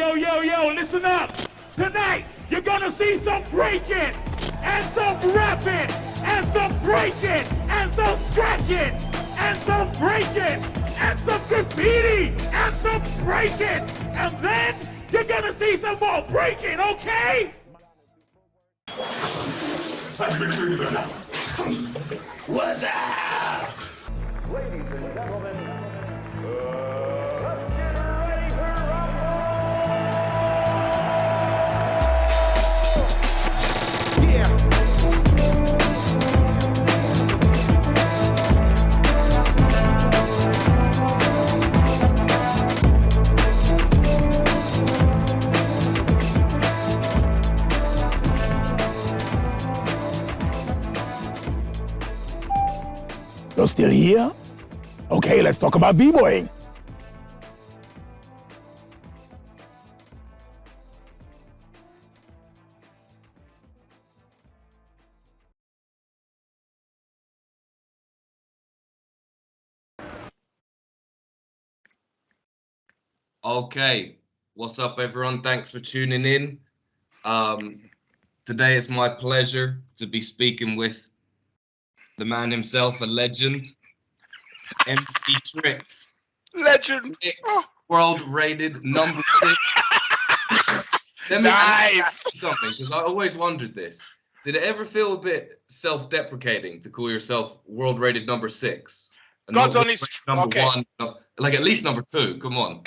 yo, listen up. Tonight, you're gonna see some breaking, and some rapping, and some breaking, and some scratching, and some breaking, and some graffiti, and some breaking, and then you're gonna see some more breaking, okay? What's up? Ladies and gentlemen, let's get ready for rumble! Yeah. You're still here? Okay, let's talk about b-boying. Okay, what's up everyone? Thanks for tuning in. Today it's my pleasure to be speaking with the man himself, a legend, MC Trix. Legend. Trix, world rated number 6. Let me ask you something, because I always wondered this. Did it ever feel a bit self-deprecating to call yourself world rated number 6? And God's not honest. number Okay. 1, like at least number 2. Come on.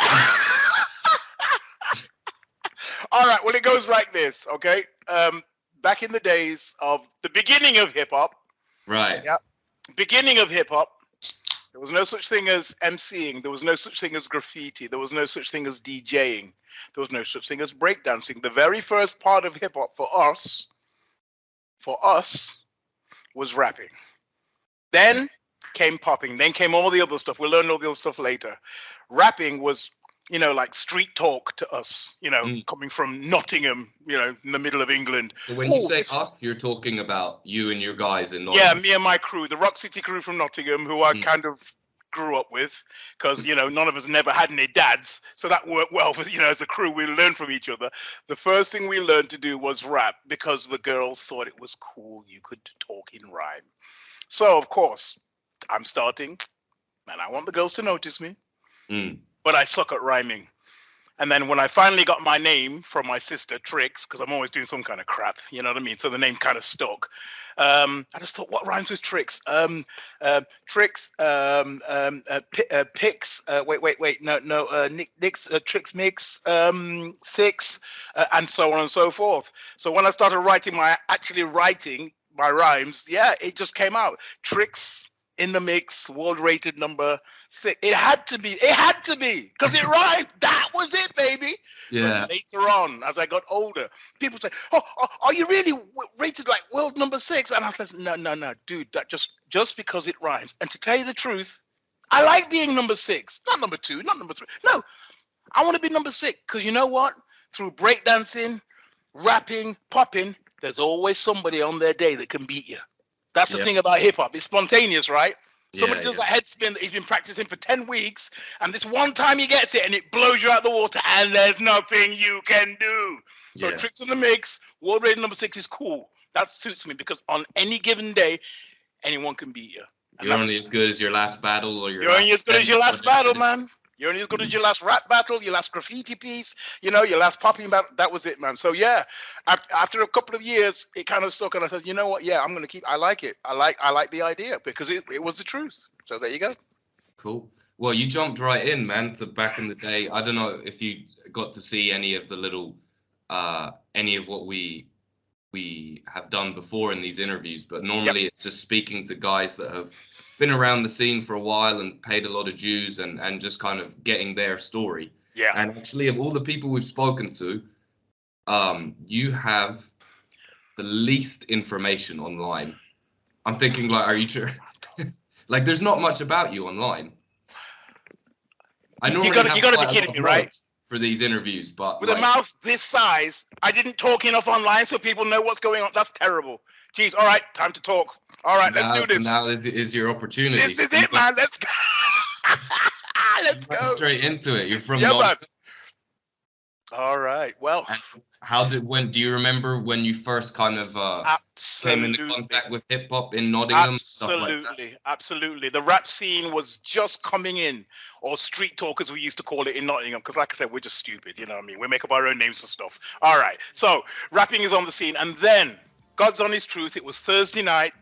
All right. Well, it goes like this. Okay. Back in the days of the beginning of hip hop. Right. Yeah. Beginning of hip hop. There was no such thing as MCing. There was no such thing as graffiti. There was no such thing as DJing. There was no such thing as breakdancing. The very first part of hip hop for us, was rapping. Then came popping. Then came all the other stuff. We'll learn all the other stuff later. Rapping was, you know, like street talk to us, you know, coming from Nottingham, you know, in the middle of England. So when you say us, you're talking about you and your guys in Nottingham. Yeah, me and my crew, the Rock City crew from Nottingham, who I kind of grew up with, because, you know, none of us never had any dads. So that worked well for, you know, as a crew, we learned from each other. The first thing we learned to do was rap, because the girls thought it was cool. You could talk in rhyme. So, of course, I'm starting, and I want the girls to notice me. But I suck at rhyming. And then when I finally got my name from my sister, Trix, because I'm always doing some kind of crap, you know what I mean? So the name kind of stuck. I just thought, what rhymes with Trix? Trix, Pix, Nix, Trix Mix, 6, and so on and so forth. So when I started writing my rhymes, yeah, it just came out. Trix in the mix, world rated number 6. It had to be, because it rhymed. That was it, baby. Yeah. But later on, as I got older, people say, "Oh, are you really rated like world number 6?" And I said, "No, dude. That just because it rhymes." And to tell you the truth, I like being number 6, not number 2, not number 3. No, I want to be number 6, because you know what? Through breakdancing, rapping, popping, there's always somebody on their day that can beat you. That's the thing about hip hop. It's spontaneous, right? Somebody does that head spin that he's been practicing for 10 weeks, and this one time he gets it and it blows you out the water, and there's nothing you can do. So Tricks in the Mix, world rated number 6 is cool. That suits me, because on any given day, anyone can beat you. And you're only as good as your last battle, or you're only as good as your last battle, man. You're only as good as your last rap battle, your last graffiti piece, you know, your last popping battle. That was it, man. So yeah, after a couple of years, it kind of stuck, and I said, you know what? Yeah, I'm gonna keep. I like it. I like the idea, because it was the truth. So there you go. Cool. Well, you jumped right in, man. To back in the day, I don't know if you got to see any of the little, any of what we have done before in these interviews, but normally it's just speaking to guys that have been around the scene for a while and paid a lot of dues, and just kind of getting their story. Yeah. And actually, of all the people we've spoken to, you have the least information online. I'm thinking, like, are you sure? Like, there's not much about you online. I normally you gotta be kidding me, right? For these interviews, but with a mouth this size, I didn't talk enough online so people know what's going on. That's terrible. Jeez. All right, time to talk. All right, let's do this. Now is your opportunity. This is it, man. Let's go. Let's go straight into it. You're from man. All right. Well, And do you remember when you first kind of came into absolutely. contact with hip hop in Nottingham? Stuff like that? Absolutely, absolutely. The rap scene was just coming in, or street talk as we used to call it in Nottingham, because like I said, we're just stupid, you know what I mean? We make up our own names for stuff. All right, so rapping is on the scene, and then God's honest truth, it was Thursday night,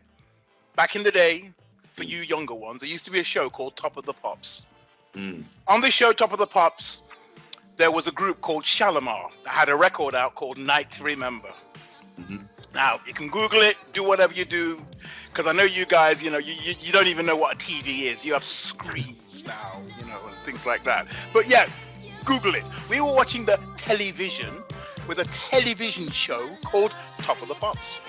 back in the day, for you younger ones, there used to be a show called Top of the Pops. On this show, Top of the Pops, there was a group called Shalimar that had a record out called Night to Remember. Now, you can Google it, do whatever you do, because I know you guys, you know, you don't even know what a TV is. You have screens now, you know, and things like that. But yeah, Google it. We were watching the television with a television show called Top of the Pops.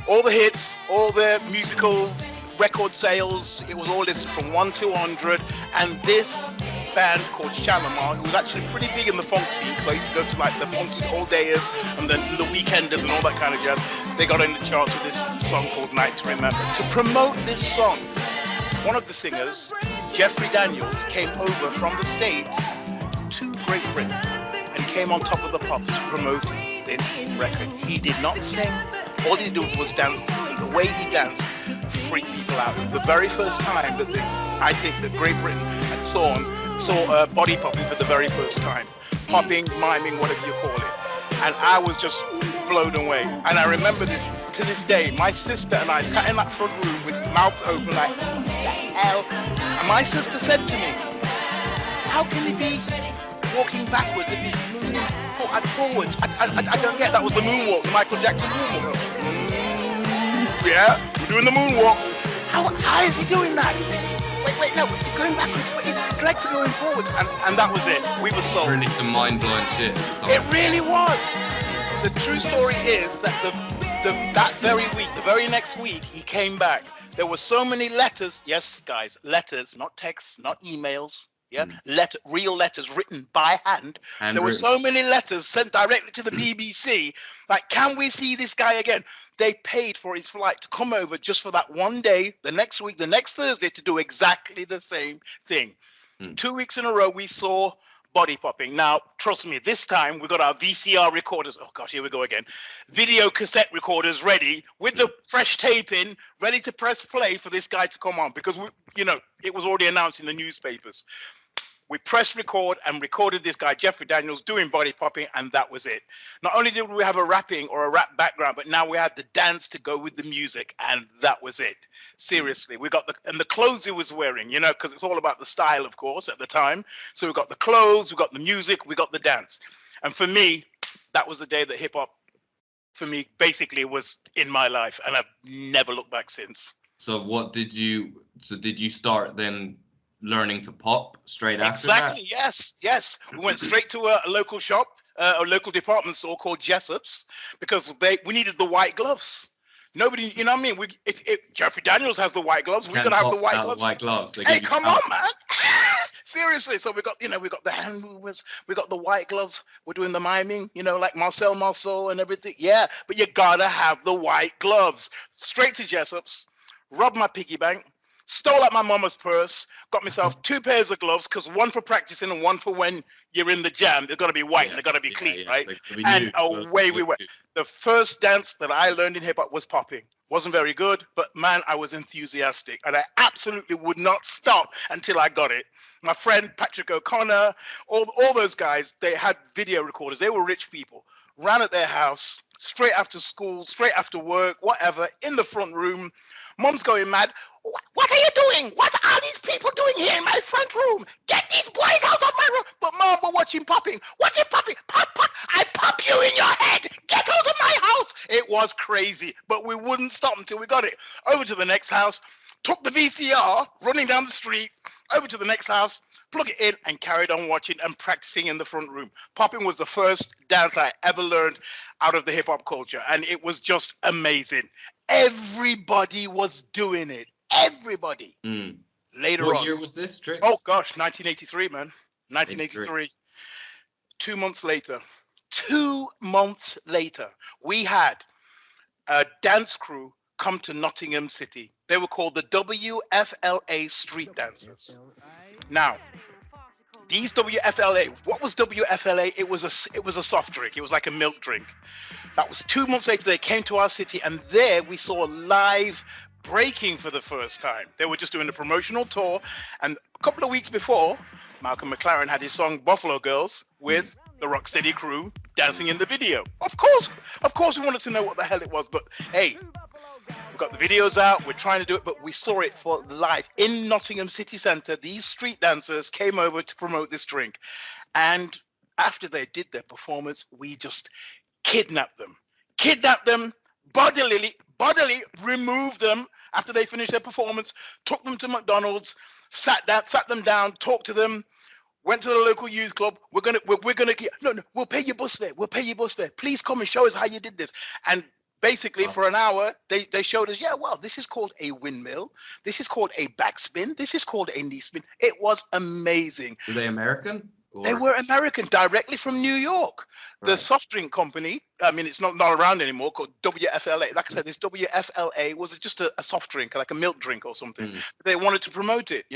All the hits, all the musical record sales, it was all listed from 1 to 100, and this band called Shalimar, who was actually pretty big in the funk scene, because I used to go to like the funky all dayers and then the weekenders and all that kind of jazz. They got in the charts with this song called Night to Remember. To promote this song, one of the singers, Jeffrey Daniels, came over from the States to Great Britain and came on Top of the Pops to promote this record. He did not sing. All he did was dance. The way he danced freaked people out. It was the very first time that I think that Great Britain had saw body popping for the very first time. Popping, miming, whatever you call it. And I was just blown away. And I remember this to this day. My sister and I sat in that front room with mouths open like, what the hell? And my sister said to me, how can he be walking backwards if he's moving forwards? I don't get that. Was the moonwalk, the Michael Jackson moonwalk. Yeah, we're doing the moonwalk. How is he doing that? Wait, no, he's going backwards, but his legs are going forwards. And that was it. We were sold. Really some mind-blowing shit. It really was. The true story is that that very week, the very next week, he came back. There were so many letters. Yes, guys, letters, not texts, not emails. Yeah, real letters written by hand. There were so many letters sent directly to the BBC. Like, can we see this guy again? They paid for his flight to come over just for that one day, the next week, the next Thursday, to do exactly the same thing. 2 weeks in a row, we saw body popping. Now, trust me, this time we got our VCR recorders. Oh gosh, here we go again. Video cassette recorders ready with the fresh tape in, ready to press play for this guy to come on, because it was already announced in the newspapers. We pressed record and recorded this guy, Jeffrey Daniels, doing body popping, and that was it. Not only did we have a rapping or a rap background, but now we had the dance to go with the music, and that was it. Seriously, we got the clothes he was wearing, because it's all about the style, of course, at the time. So we got the clothes, we got the music, we got the dance. And for me, that was the day that hip hop, for me, basically was in my life, and I've never looked back since. So did you start then learning to pop straight after that? Exactly, yes. We went straight to a local shop, a local department store called Jessup's, because we needed the white gloves. Nobody, you know what I mean? If Jeffrey Daniels has the white gloves, we're gonna have the white gloves. Hey, come on, man! Seriously. So we got the hand movements, we got the white gloves. We're doing the miming, like Marcel and everything. Yeah, but you gotta have the white gloves. Straight to Jessup's, robbed my piggy bank. Stole out my mama's purse, got myself 2 pairs of gloves, because one for practicing and one for when you're in the jam. They're got to be white and they're got to be clean, right? And away we went. The first dance that I learned in hip hop was popping. Wasn't very good, but man, I was enthusiastic. And I absolutely would not stop until I got it. My friend Patrick O'Connor, all those guys, they had video recorders. They were rich people. Ran at their house, straight after school, straight after work, whatever, in the front room. Mom's going mad. What are you doing? What are these people doing here in my front room? Get these boys out of my room. But Mom, we're watching popping. What's it popping? Pop. I pop you in your head. Get out of my house. It was crazy, but we wouldn't stop until we got it. Over to the next house, took the VCR, running down the street, over to the next house, plug it in, and carried on watching and practicing in the front room. Popping was the first dance I ever learned out of the hip hop culture, and it was just amazing. Everybody was doing it. Everybody. Later on. What year was this, Trix? Oh gosh, 1983, man. 1983. 2 months later. 2 months later, we had a dance crew come to Nottingham City. They were called the WFLA Street Dancers. Now, These WFLA, what was WFLA? It was a soft drink. It was like a milk drink. That was 2 months later. They came to our city, and there we saw live breaking for the first time. They were just doing a promotional tour, and a couple of weeks before, Malcolm McLaren had his song Buffalo Girls with the Rocksteady crew dancing in the video. Of course we wanted to know what the hell it was, but hey, we've got the videos out, we're trying to do it, but we saw it for live in Nottingham city centre. These street dancers came over to promote this drink, and after they did their performance, we just kidnapped them, bodily removed them after they finished their performance, took them to McDonald's, sat them down, talked to them, went to the local youth club. We're gonna we'll pay your bus fare. Please come and show us how you did this. And basically for an hour they showed us, this is called a windmill, this is called a backspin, this is called a knee spin. It was amazing. Were they American? They were American, directly from New York. The soft drink company, I mean, it's not around anymore, called WFLA. Like I said, this WFLA was just a soft drink, like a milk drink or something. They wanted to promote it,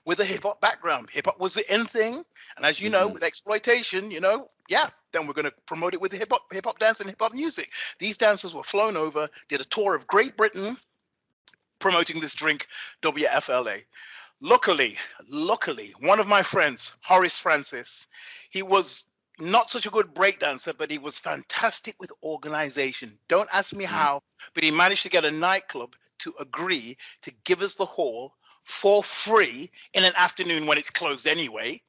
with a hip hop background. Hip hop was the in thing. And as you know, with exploitation, then we're going to promote it with hip hop dance and hip hop music. These dancers were flown over, did a tour of Great Britain promoting this drink, WFLA. Luckily, one of my friends, Horace Francis, he was not such a good breakdancer, but he was fantastic with organization. Don't ask me how, but he managed to get a nightclub to agree to give us the hall for free in an afternoon when it's closed anyway.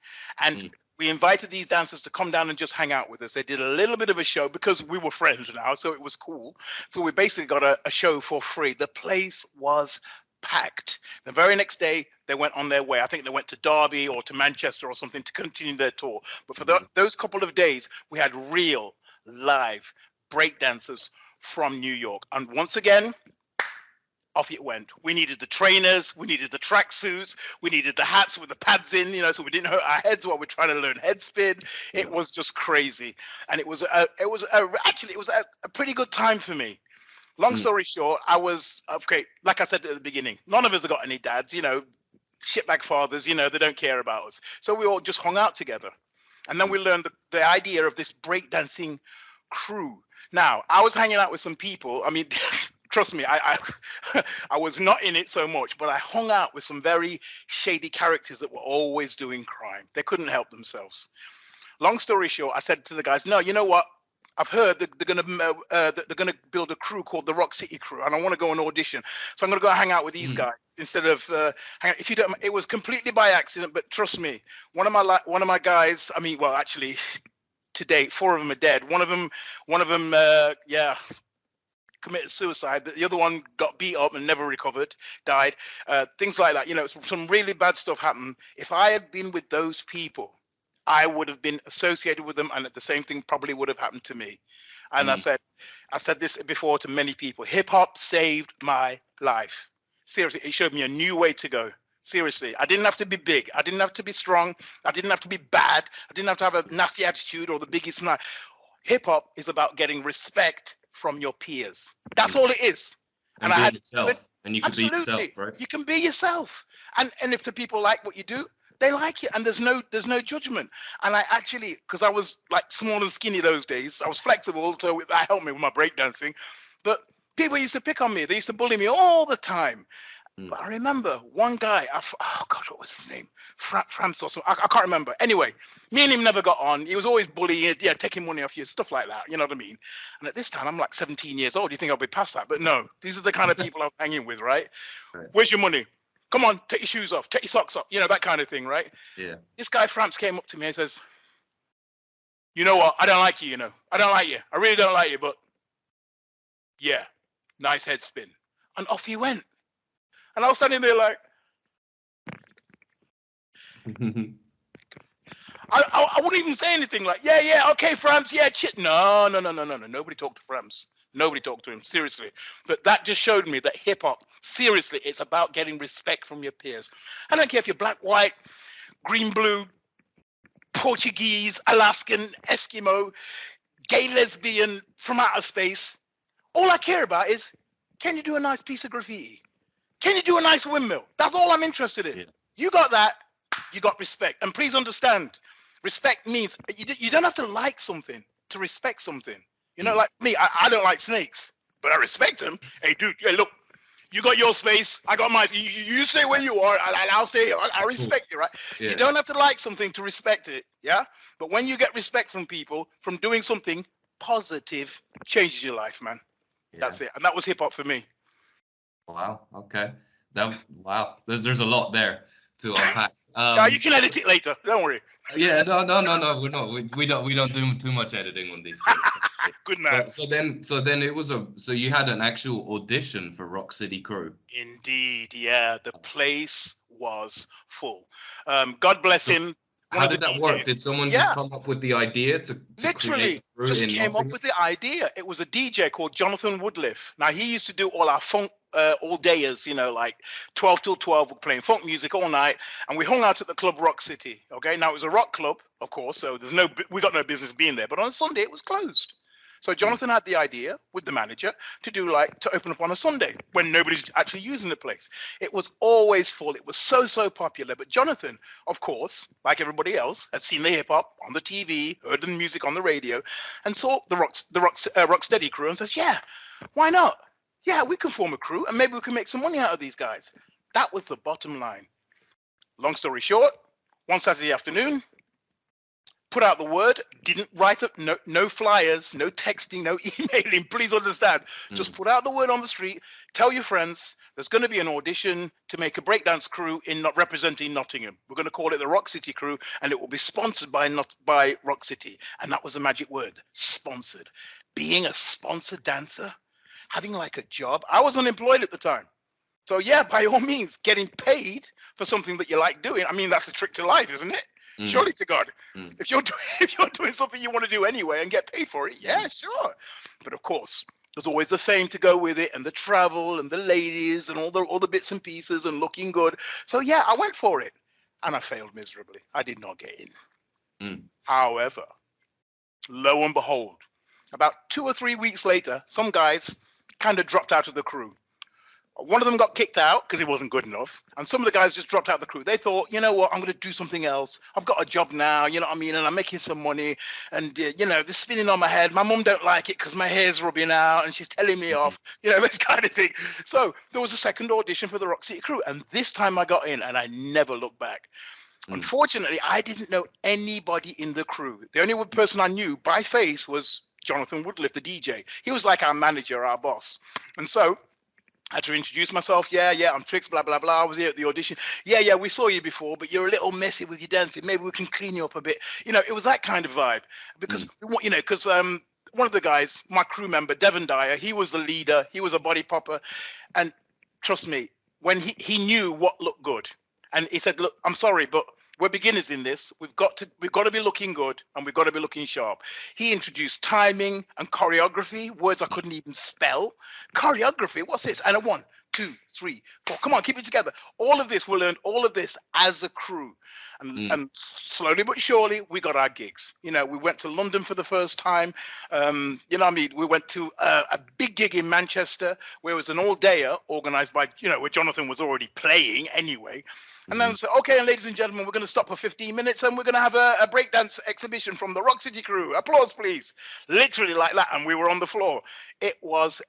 And we invited these dancers to come down and just hang out with us. They did a little bit of a show because we were friends now, so it was cool. So we basically got a show for free. The place was packed. The very next day, they went on their way. I think they went to Derby or to Manchester or something to continue their tour. But for those couple of days, we had real live breakdancers from New York. And once again, off it went. We needed the trainers, we needed the tracksuits, we needed the hats with the pads in, so we didn't hurt our heads while we're trying to learn head spin. It was just crazy, and it was a pretty good time for me. Long story short, I was okay. Like I said at the beginning, none of us have got any dads, shitbag fathers. They don't care about us. So we all just hung out together, and then we learned the idea of this breakdancing crew. Now, I was hanging out with some people. I mean, trust me, I was not in it so much, but I hung out with some very shady characters that were always doing crime. They couldn't help themselves. Long story short, I said to the guys, no, you know what? I've heard that they're gonna build a crew called the Rock City Crew, and I want to go and audition. So I'm gonna go hang out with these guys instead of if you don't. It was completely by accident, but trust me, one of my guys. I mean, well, actually, to date, 4 of them are dead. One of them, committed suicide. But the other one got beat up and never recovered, died. Things like that. Some really bad stuff happened. If I had been with those people, I would have been associated with them, and the same thing probably would have happened to me. And I said this before to many people. Hip hop saved my life. Seriously, it showed me a new way to go. Seriously, I didn't have to be big. I didn't have to be strong. I didn't have to be bad. I didn't have to have a nasty attitude or the biggest night. Hip hop is about getting respect from your peers. That's all it is. And I had yourself. And you can be yourself, right? You can be yourself. And if the people like what you do, they like it, and there's no judgment. And I actually, because I was like small and skinny those days, I was flexible, so that helped me with my breakdancing. But people used to pick on me. They used to bully me all the time. But I remember one guy, oh God, what was his name? Frams or something. I can't remember. Anyway, me and him never got on. He was always bullying, taking money off you, stuff like that. You know what I mean? And at this time, I'm like 17 years old. You think I'll be past that? But no, these are the kind of people I'm hanging with, right? Where's your money? Come on, take your shoes off, take your socks off, that kind of thing, right? Yeah. This guy, Frams, came up to me and says, you know what? I don't like you, I don't like you. I really don't like you, but yeah, nice head spin. And off he went. And I was standing there like, I wouldn't even say anything like, yeah, okay, Frams, yeah, chit. No. Nobody talked to Frams. Nobody talked to him, seriously. But that just showed me that hip hop, seriously, it's about getting respect from your peers. I don't care if you're black, white, green, blue, Portuguese, Alaskan, Eskimo, gay, lesbian, from outer space. All I care about is, can you do a nice piece of graffiti? Can you do a nice windmill? That's all I'm interested in. Yeah. You got that, you got respect. And please understand, respect means you don't have to like something to respect something. You know, like me, I don't like snakes, but I respect them. Hey, dude, hey, look, you got your space, I got mine. You stay where you are, and I'll stay here. I respect you, right? Yeah. You don't have to like something to respect it, yeah? But when you get respect from people, from doing something positive, changes your life, man. Yeah. That's it. And that was hip hop for me. Wow. Okay. Wow. There's a lot there to unpack. Yeah, you can edit it later. Don't worry. Yeah. No. We're not. We don't do too much editing on these things. Good man. So then it was so you had an actual audition for Rock City Crew. Indeed, yeah. The place was full. God bless him. How did that work? Did someone just come up with the idea to literally just came up with the idea? It was a DJ called Jonathan Woodliff. Now he used to do all our funk all dayers, you know, like 12 till 12, we're playing funk music all night, and we hung out at the club Rock City. Okay, now it was a rock club, of course, so we got no business being there. But on a Sunday it was closed. So Jonathan had the idea with the manager to open up on a Sunday when nobody's actually using the place. It was always full. It was so popular. But Jonathan, of course, like everybody else, had seen the hip hop on the TV, heard the music on the radio, and saw the Rocksteady crew and says, "Yeah, why not? Yeah, we can form a crew and maybe we can make some money out of these guys." That was the bottom line. Long story short, one Saturday afternoon, put out the word, didn't write up, no flyers, no texting, no emailing, please understand. Just put out the word on the street, tell your friends, there's going to be an audition to make a breakdance crew representing Nottingham. We're going to call it the Rock City Crew, and it will be sponsored by Rock City. And that was the magic word, sponsored. Being a sponsored dancer, having like a job. I was unemployed at the time. So yeah, by all means, getting paid for something that you like doing. I mean, that's the trick to life, isn't it? Surely to God. If you're doing something you want to do anyway and get paid for it, yeah, sure. But of course, there's always the fame to go with it, and the travel, and the ladies, and all the bits and pieces, and looking good. So yeah, I went for it, and I failed miserably. I did not get in. However, lo and behold, about 2 or 3 weeks later, some guys kind of dropped out of the crew. One of them got kicked out because he wasn't good enough. And some of the guys just dropped out of the crew. They thought, you know what, I'm going to do something else. I've got a job now, you know what I mean? And I'm making some money. And, you know, this spinning on my head. My mum don't like it because my hair's rubbing out and she's telling me off, you know, this kind of thing. So there was a second audition for the Rock City Crew. And this time I got in and I never looked back. Unfortunately, I didn't know anybody in the crew. The only person I knew by face was Jonathan Woodliff, the DJ. He was like our manager, our boss. And so I had to introduce myself. Yeah, I'm Trix, blah, blah, blah. I was here at the audition. Yeah, we saw you before, but you're a little messy with your dancing. Maybe we can clean you up a bit. You know, it was that kind of vibe. Because, you know, because one of the guys, my crew member, Devon Dyer, he was the leader. He was a body popper. And trust me, when he knew what looked good. And he said, look, I'm sorry, but we're beginners in this. We've got to be looking good, and we've got to be looking sharp. He introduced timing and choreography, words I couldn't even spell. Choreography, what's this? And a 1, 2, 3, 4. Come on, keep it together. All of this, we learned all of this as a crew. And slowly but surely, we got our gigs. You know, we went to London for the first time. You know what I mean? We went to a big gig in Manchester where it was an all-dayer organized by, you know, where Jonathan was already playing anyway. And then we said, okay, and ladies and gentlemen, we're going to stop for 15 minutes and we're going to have a breakdance exhibition from the Rock City Crew. Applause, please. Literally like that. And we were on the floor. It was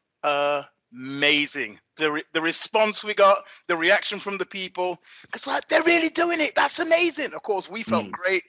amazing. The response we got, the reaction from the people, it's like, they're really doing it. That's amazing. Of course, we felt great.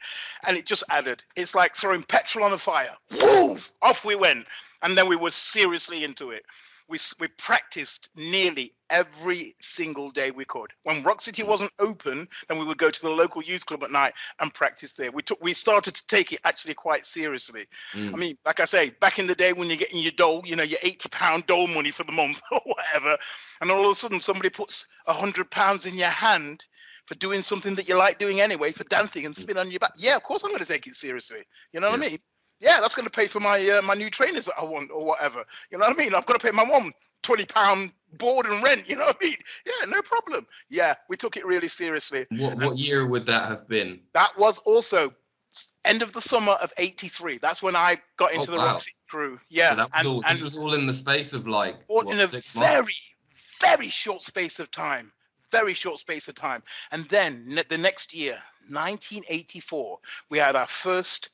And it just added. It's like throwing petrol on a fire. Woo! Off we went. And then we were seriously into it. We practiced nearly every single day we could. When Rock City wasn't open, then we would go to the local youth club at night and practice there. We started to take it actually quite seriously. I mean, like I say, back in the day when you're getting your dole, you know, your £80 dole money for the month or whatever, and all of a sudden somebody puts £100 in your hand for doing something that you like doing anyway, for dancing and spin on your back. Yeah, of course I'm going to take it seriously. You know what I mean? Yeah, that's going to pay for my my new trainers that I want or whatever. You know what I mean? I've got to pay my mom £20 board and rent. You know what I mean? Yeah, no problem. Yeah, we took it really seriously. What year would that have been? That was also end of the summer of '83. That's when I got into the Rock City Crew. Yeah, so that was this was all in the space of like in a very short space of time. very short space of time. And then the next year, 1984, we had our first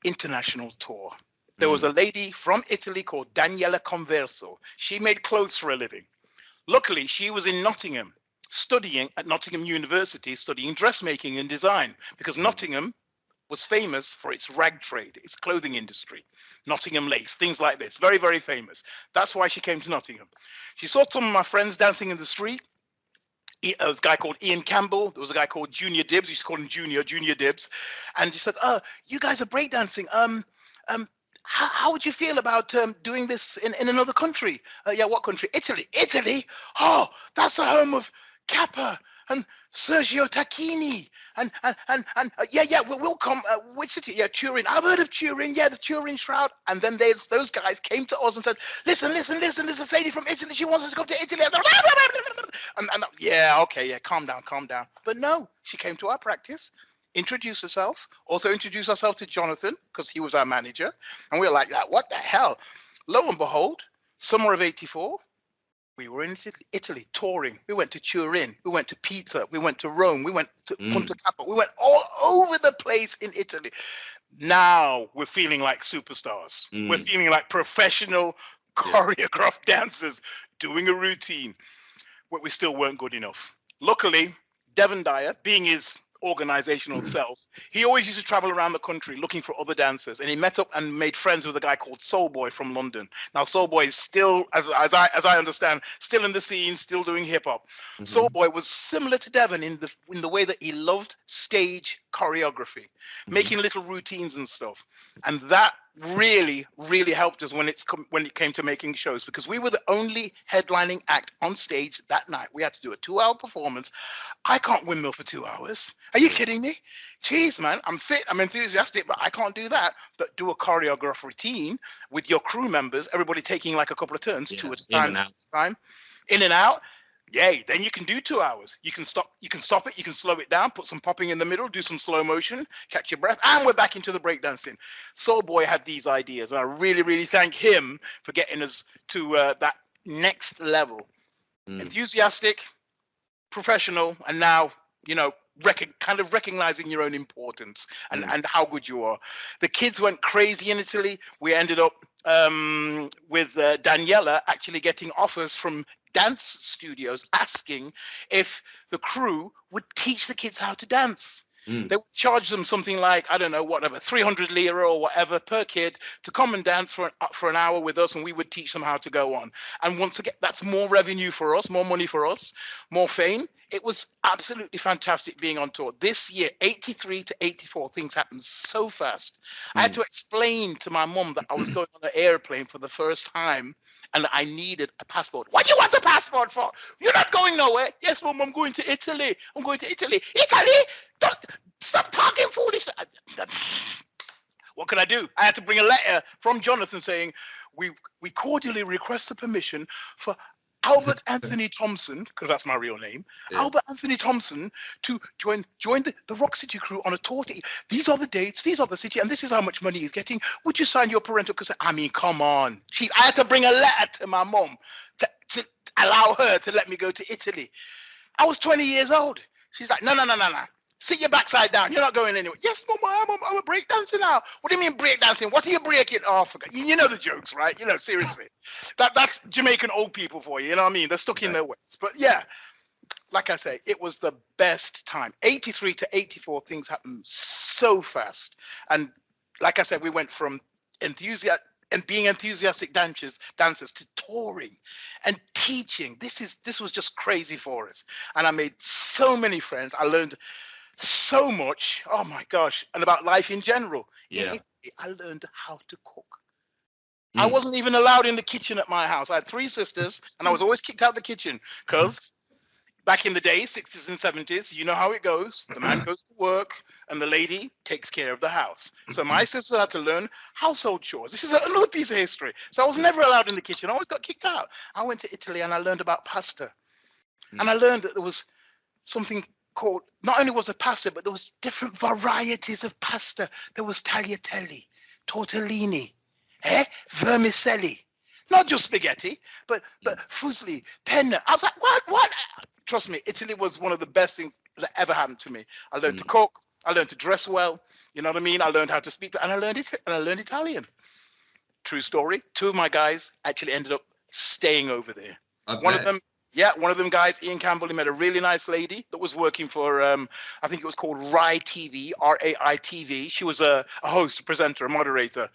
international tour. There was a lady from Italy called Daniela Converso. She made clothes for a living. Luckily, she was in Nottingham, studying at Nottingham University, studying dressmaking and design, because Nottingham was famous for its rag trade, its clothing industry, Nottingham lace, things like this, very, very famous. That's why she came to Nottingham. She saw some of my friends dancing in the street. There was a guy called Ian Campbell. There was a guy called Junior Dibbs. We used to call him Junior Dibbs. And she said, "Oh, you guys are breakdancing. How would you feel about doing this in another country?" Yeah, what country? Italy. Italy? Oh, that's the home of Kappa and Sergio Tacchini. And yeah, we'll come. Which city? Yeah, Turin. I've heard of Turin. Yeah, the Turin Shroud. And then those guys came to us and said, listen, there's a lady from Italy. She wants us to go to Italy. And yeah, okay, yeah, calm down. But no, she came to our practice, introduced herself, also introduced herself to Jonathan, because he was our manager. And we were like, what the hell? Lo and behold, summer of 84, we were in Italy touring. We went to Turin, we went to Pisa, we went to Rome, we went to Punta Capa, we went all over the place in Italy. Now we're feeling like superstars. We're feeling like professional choreographed dancers doing a routine. But we still weren't good enough. Luckily, Devon Dyer, being his organizational self, he always used to travel around the country looking for other dancers, and he met up and made friends with a guy called Soul Boy from London. Now Soul Boy is still, as I understand, still in the scene, still doing hip hop. Soul Boy was similar to Devon in the way that he loved stage choreography, making little routines and stuff, and that really helped us when it came to making shows, because we were the only headlining act on stage that night. We had to do a 2-hour performance. I can't windmill for 2 hours. Are you kidding me? Jeez, man, I'm fit, I'm enthusiastic, but I can't do that. But do a choreographed routine with your crew members, everybody taking like a couple of turns, 2 at a time, in and out. Yay, then you can do 2 hours. You can stop it, you can slow it down, put some popping in the middle, do some slow motion, catch your breath, and we're back into the breakdancing. Soul Boy had these ideas, and I really thank him for getting us to that next level. Enthusiastic, professional, and now, kind of recognizing your own importance and how good you are. The kids went crazy in Italy. We ended up with Daniela actually getting offers from dance studios asking if the crew would teach the kids how to dance. They would charge them something like, I don't know, whatever, 300 lira or whatever per kid to come and dance for an hour with us, and we would teach them how to go on. And once again, that's more revenue for us, more money for us, more fame. It was absolutely fantastic being on tour. This year, 83 to 84, things happened so fast. I had to explain to my mum that I was going on an airplane for the first time and I needed a passport. What do you want a passport for? You're not going nowhere. Yes, Mum, I'm going to Italy. I'm going to Italy. Italy? Don't, stop talking foolish. What can I do? I had to bring a letter from Jonathan saying, we cordially request the permission for Albert Anthony Thompson, because that's my real name, Albert Anthony Thompson, to join the Rock City crew on a tour. These are the dates, these are the city, and this is how much money he's getting. Would you sign your parental consent? I mean, come on. I had to bring a letter to my mom to allow her to let me go to Italy. I was 20 years old. She's like, no. Sit your backside down. You're not going anywhere. Yes, Mom, I'm a breakdancer now. What do you mean breakdancing? What are you breaking? Oh, forget. You know the jokes, right? Seriously. That's Jamaican old people for you. You know what I mean? They're stuck in their ways. But yeah, like I say, it was the best time. 83 to 84, things happened so fast. And like I said, we went from being enthusiastic dancers to touring and teaching. This was just crazy for us. And I made so many friends. I learned so much, oh my gosh, and about life in general. I learned how to cook. I wasn't even allowed in the kitchen at my house. I had 3 sisters and I was always kicked out of the kitchen because back in the day, 60s and 70s, you know how it goes. The man goes to work and the lady takes care of the house. So my sisters had to learn household chores. This is another piece of history. So I was never allowed in the kitchen. I always got kicked out. I went to Italy and I learned about pasta. And I learned that there was something called, not only was it pasta, but there was different varieties of pasta. There was tagliatelle, tortellini, vermicelli, not just spaghetti, but fusilli, penne. I was like, what? trust me, Italy was one of the best things that ever happened to me. I learned to cook. I learned to dress well. You know what I mean? I learned how to speak, and I learned it, and I learned Italian. True story. 2 of my guys actually ended up staying over there. One of them guys, Ian Campbell, he met a really nice lady that was working for, I think it was called RAI TV, RAI TV. She was a host, a presenter, a moderator.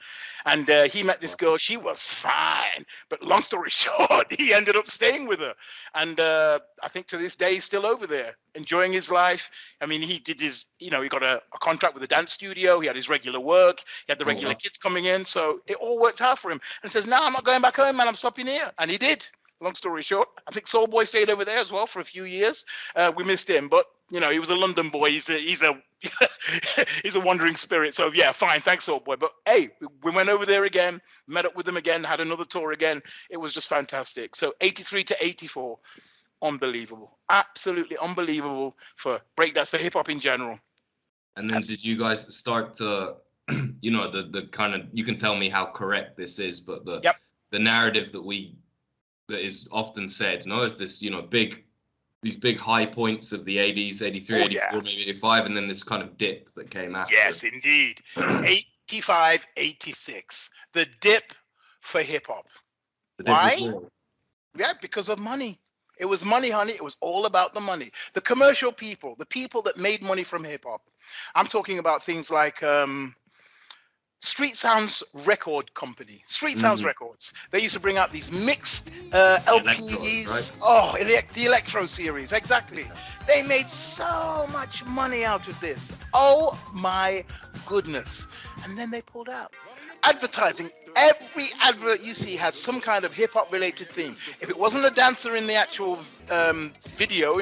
And he met this girl. She was fine. But long story short, he ended up staying with her. And I think to this day, he's still over there, enjoying his life. I mean, he did his, he got a contract with a dance studio. He had his regular work. He had the regular kids coming in. So it all worked out for him. And he says, no, I'm not going back home, man. I'm stopping here. And he did. Long story short, I think Soul Boy stayed over there as well for a few years. We missed him, but he was a London boy. He's a he's a wandering spirit. So yeah, fine, thanks Soul Boy. But hey, we went over there again, met up with them again, had another tour again. It was just fantastic. So 83 to 84, unbelievable, absolutely unbelievable for breakdance, for hip hop in general. And then did you guys start to, the kind of, you can tell me how correct this is, but the narrative that is often said, is this, these big high points of the 80s, 83, 84, maybe 85, and then this kind of dip that came after. Yes, indeed. 85, 86. The dip for hip hop. Why? Yeah, because of money. It was money, honey. It was all about the money. The commercial people, the people that made money from hip hop. I'm talking about things like Street Sounds Record Company, Street Sounds Records. They used to bring out these mixed LPs. Right? Oh, the Electro series, exactly. They made so much money out of this. Oh my goodness. And then they pulled out. Advertising. Every advert you see has some kind of hip hop related theme. If it wasn't a dancer in the actual video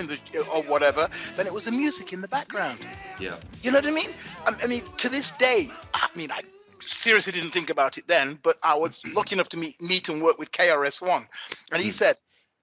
or whatever, then it was the music in the background. Yeah. You know what I mean? I mean, to this day, I seriously didn't think about it then, but I was lucky enough to meet and work with KRS-One, and he said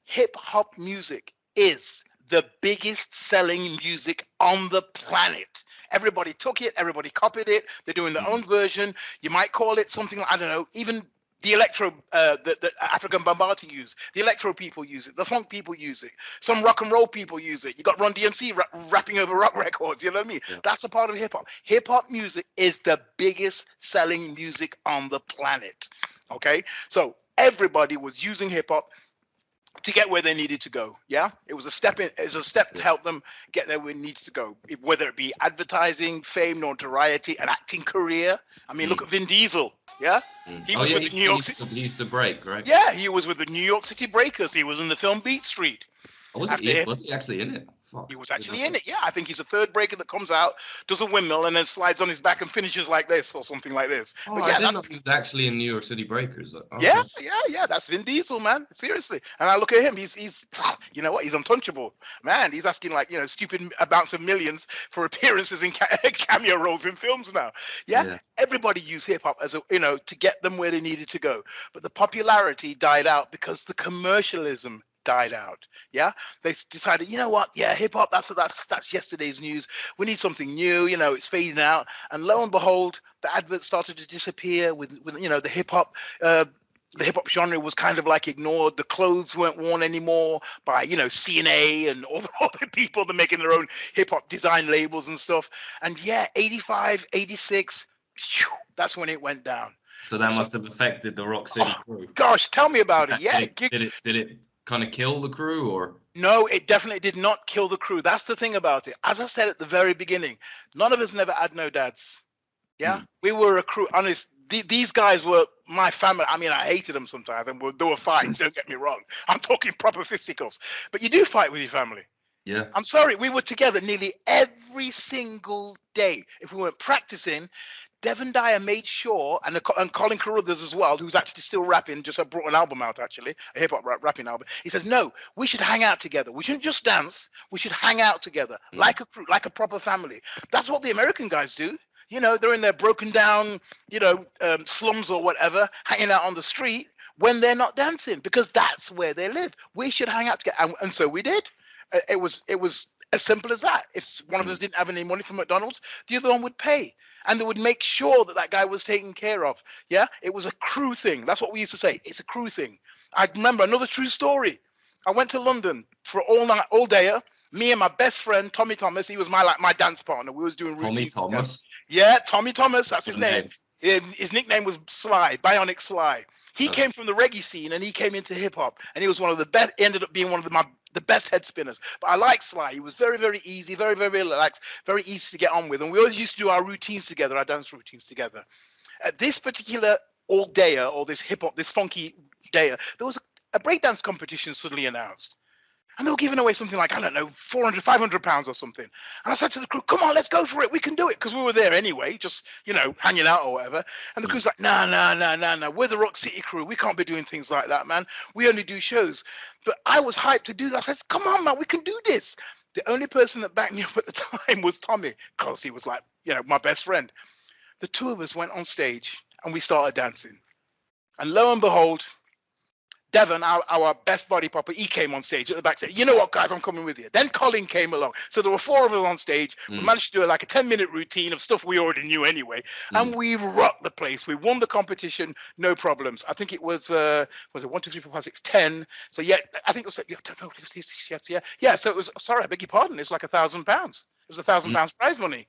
hip hop music is the biggest selling music on the planet. Everybody took it, everybody copied it. They're doing their own version. You might call it something like, I don't know, even the electro, the African Bambaataa use, the electro people use it, the funk people use it, some rock and roll people use it. You got Run DMC rapping over rock records, you know what I mean? Yeah. That's a part of hip hop. Hip hop music is the biggest selling music on the planet. Okay, so everybody was using hip hop to get where they needed to go. Yeah, it was a step to help them get there where it needs to go, whether it be advertising, fame, notoriety, an acting career. I mean, look at Vin Diesel. Yeah, he was with the New York City. He used to break, right? Yeah, he was with the New York City Breakers. He was in the film Beat Street. Was he actually in it? Fuck. He was actually in it. Yeah, I think he's a third breaker that comes out, does a windmill, and then slides on his back and finishes like this or something like this. Oh, but yeah, I didn't know he was actually in New York City Breakers. Okay. Yeah. That's Vin Diesel, man. Seriously. And I look at him. He's you know what? He's untouchable, man. He's asking like stupid amounts of millions for appearances in cameo roles in films now. Yeah. Everybody used hip hop as a to get them where they needed to go, but the popularity died out because the commercialism died out. Yeah, they decided, hip hop, that's yesterday's news. We need something new. It's fading out, and lo and behold, the adverts started to disappear. With the hip hop. The hip hop genre was kind of like ignored. The clothes weren't worn anymore by CNA and all the people that are making their own hip hop design labels and stuff. And 85, 86, that's when it went down. So that must have affected the Rock City crew. Gosh, tell me about it. Yeah, did it kind of kill the crew, or? No, it definitely did not kill the crew. That's the thing about it. As I said at the very beginning, none of us never had no dads. Yeah, we were a crew. Honest, these guys were my family. I mean, I hated them sometimes, and there were fights. Don't get me wrong. I'm talking proper fisticuffs. But you do fight with your family. Yeah. I'm sorry. We were together nearly every single day. If we weren't practicing, Devon Dyer made sure, and Colin Carruthers as well, who's actually still rapping, just brought an album out actually, a hip hop rapping album. He says, no, we should hang out together. We shouldn't just dance. We should hang out together like a crew, like a proper family. That's what the American guys do. They're in their broken down, slums or whatever, hanging out on the street when they're not dancing, because that's where they live. We should hang out together, and so we did. It was as simple as that. If one of us didn't have any money from McDonald's, the other one would pay. And they would make sure that guy was taken care of. Yeah, it was a crew thing. That's what we used to say. It's a crew thing. I remember another true story. I went to London for all day. Me and my best friend Tommy Thomas. He was my dance partner. We was doing routines. Tommy Thomas. Yeah, Tommy Thomas. That's his Good name. His nickname was Sly, Bionic Sly. He Okay. came from the reggae scene and he came into hip hop, and he was one of the best. Ended up being one of the best head spinners. But I like Sly. He was very, very easy, very, very relaxed, very easy to get on with. And we always used to do our routines together, our dance routines together. At this particular all dayer, or this hip hop, this funky dayer, there was a breakdance competition suddenly announced. And they were giving away something like, I don't know, 400, 500 pounds or something. And I said to the crew, come on, let's go for it. We can do it. Because we were there anyway, just, hanging out or whatever. And the crew's like, nah. We're the Rock City crew. We can't be doing things like that, man. We only do shows. But I was hyped to do that. I said, come on, man, we can do this. The only person that backed me up at the time was Tommy, because he was like, my best friend. The two of us went on stage and we started dancing. And lo and behold, Devon, our best body popper, he came on stage at the back, said, you know what, guys, I'm coming with you. Then Colin came along. So there were four of us on stage. We managed to do like a 10-minute routine of stuff we already knew anyway. And we rocked the place. We won the competition, no problems. I think it was it 1, 2, 3, 4, 5, 6, 10. So yeah, I think it was like, yeah. So it was, sorry, I beg your pardon. It was like £1,000. It was £1,000 prize money.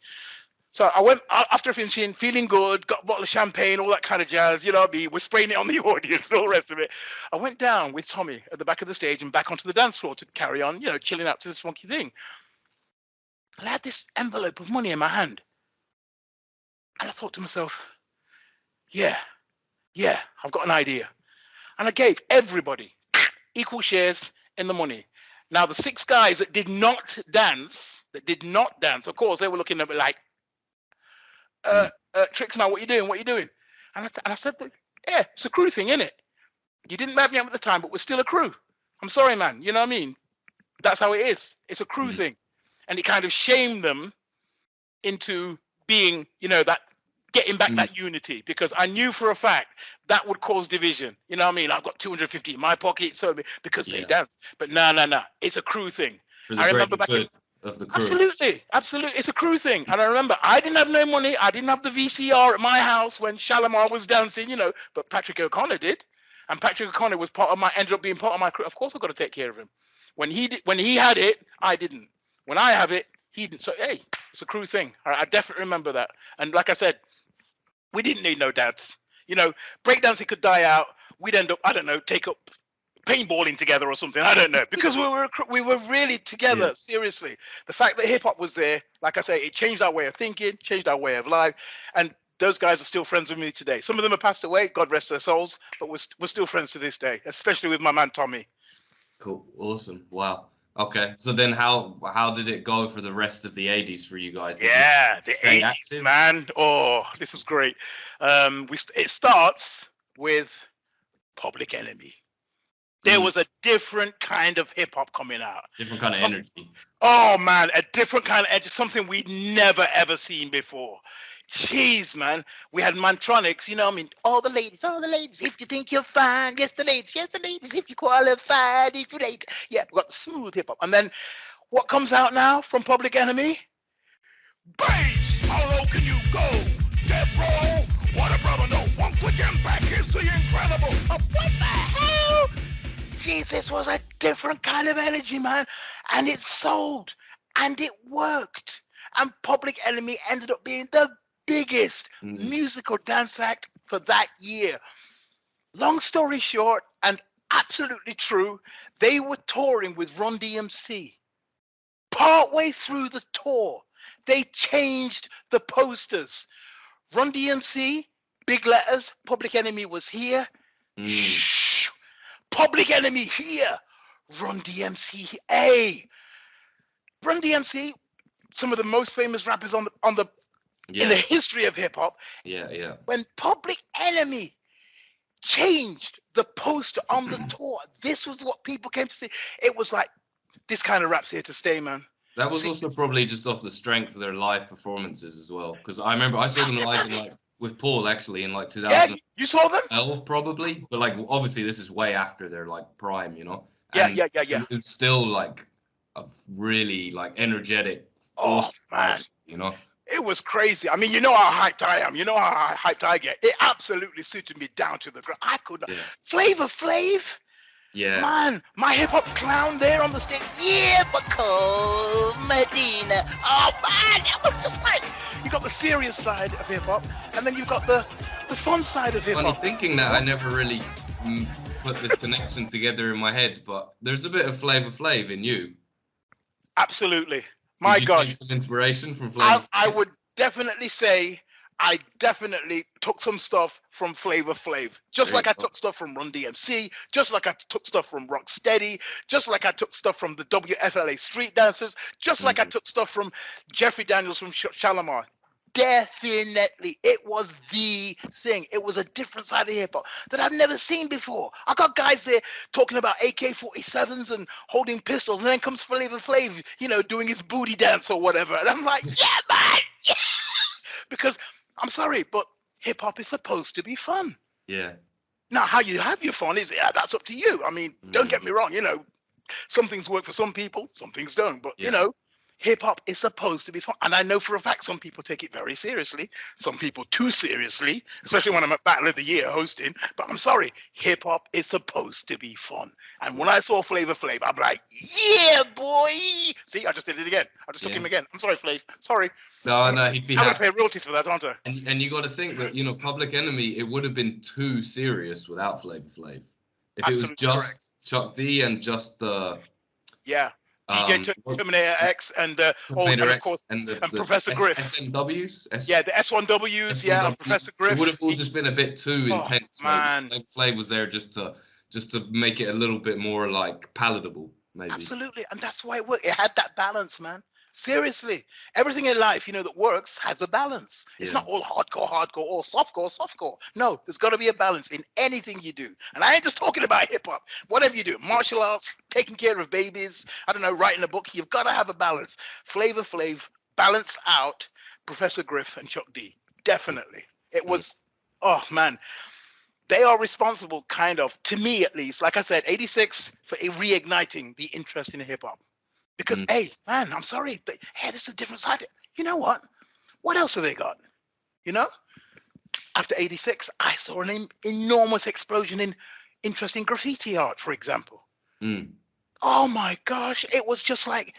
So I went after finishing, feeling good, got a bottle of champagne, all that kind of jazz, we're spraying it on the audience and all the rest of it. I went down with Tommy at the back of the stage and back onto the dance floor to carry on, chilling out to this funky thing. And I had this envelope of money in my hand. And I thought to myself, yeah, I've got an idea. And I gave everybody equal shares in the money. Now, the 6 guys that did not dance, of course, they were looking at me like, Trix, now what you doing? And I said, yeah, it's a crew thing, isn't it? You didn't back me up at the time, but we're still a crew. I'm sorry, man. You know what I mean? That's how it is. It's a crew thing. And it kind of shamed them into being, that getting back that unity, because I knew for a fact that would cause division. You know what I mean? I've got 250 in my pocket, so because they dance. But no. It's a crew thing. I remember back in of the crew. Absolutely. It's a crew thing. And I remember I didn't have no money. I didn't have the VCR at my house when Shalimar was dancing, but Patrick O'Connor did. And Patrick O'Connor was ended up being part of my crew. Of course, I've got to take care of him. When he had it, I didn't. When I have it, he didn't. So, hey, it's a crew thing. I definitely remember that. And like I said, we didn't need no dads. Breakdancing could die out. We'd end up, I don't know, take up paintballing together or something. I don't know, because we were really together. Seriously, the fact that hip hop was there, like I say, it changed our way of thinking, changed our way of life, and those guys are still friends with me today. Some of them have passed away, God rest their souls, but we're still friends to this day, especially with my man Tommy. Cool, awesome, wow. Okay, so then how did it go for the rest of the 80s for you guys? The 80s, active? Man. Oh, this was great. It starts with Public Enemy. There was a different kind of hip hop coming out. Different kind of energy. Oh man, a different kind of energy, something we'd never ever seen before. Jeez, man. We had Mantronics, all the ladies, if you think you're fine, yes the ladies, if you qualified, if you're late. Yeah, we got the smooth hip hop. And then what comes out now from Public Enemy? Bass, how low can you go? Death row, what a brother, no one quick impact is the incredible. What the hell? Jeez, this was a different kind of energy, man. And it sold. And it worked. And Public Enemy ended up being the biggest musical dance act for that year. Long story short, and absolutely true, they were touring with Run DMC. Partway through the tour, they changed the posters. Run DMC, big letters, Public Enemy was here. Shh. Public Enemy here. Run DMC. Hey. Run DMC, some of the most famous rappers in the history of hip hop. Yeah. When Public Enemy changed the poster on the tour, this was what people came to see. It was like, this kind of rap's here to stay, man. That was also probably just off the strength of their live performances as well. Because I remember I saw them live with Paul actually in 2000. Yeah, you saw them? 12 probably, but obviously this is way after their prime, And Yeah. It's still a really energetic, awesome, man. It was crazy. I mean, you know how hyped I am. You know how hyped I get. It absolutely suited me down to the ground. I could not. Flavor Flav, Yeah. Man, my hip hop clown there on the stage. Yeah, because Medina. Oh man, it was just like you got the serious side of hip hop, and then you've got the fun side of hip Funny hop. thinking that I never really put this connection together in my head, but there's a bit of Flavor Flav in you. Absolutely. My Did you God. take some inspiration from Flavor Flav? I would definitely say I definitely took some stuff from Flavor Flav, just There like you I go. took stuff from Run DMC, just like I took stuff from Rocksteady, just like I took stuff from the WFLA Street Dancers, just like I took stuff from Jeffrey Daniels from Shalimar. Definitely, it was the thing. It was a different side of hip hop that I've never seen before. I got guys there talking about AK-47s and holding pistols, and then comes Flavor Flav, you know, doing his booty dance or whatever, and I'm like, yeah, man, yeah. Because I'm sorry, but hip hop is supposed to be fun. Yeah. Now, how you have your fun is that's up to you. I mean, don't get me wrong, you know, some things work for some people, some things don't, but you know, hip hop is supposed to be fun. And I know for a fact some people take it very seriously, some people too seriously, especially when I'm at Battle of the Year hosting. But I'm sorry, hip hop is supposed to be fun. And when I saw Flavor Flav, I'm like, yeah, boy. See, I just did it again. I just took him again. I'm sorry, Flav. Sorry. No, he'd be I'm happy. gonna pay royalties for that, aren't I? And you got to think that, you know, Public Enemy, it would have been too serious without Flavor Flav. If it was Absolutely just correct. Chuck D and just the DJ Terminator X and Terminator and of X course and the Professor Griff. SMWs. The S1Ws, yeah, and Professor Griff. It would have all just been a bit too intense. Man. Maybe. Flav was there just to make it a little bit more like palatable, maybe. Absolutely, and that's why it worked. It had that balance, man. Seriously, everything in life, you know, that works has a balance. It's not all hardcore, or softcore. No, there's got to be a balance in anything you do. And I ain't just talking about hip hop. Whatever you do, martial arts, taking care of babies, I don't know, writing a book, you've got to have a balance. Flavor Flav balanced out Professor Griff and Chuck D. Definitely. It was, oh man, they are responsible, kind of, to me at least, like I said, 86 for reigniting the interest in hip hop. Because, hey, man, I'm sorry, but hey, this is a different side. You know what? What else have they got? You know? After 86, I saw an enormous explosion in interest in graffiti art, for example. Oh my gosh, it was just like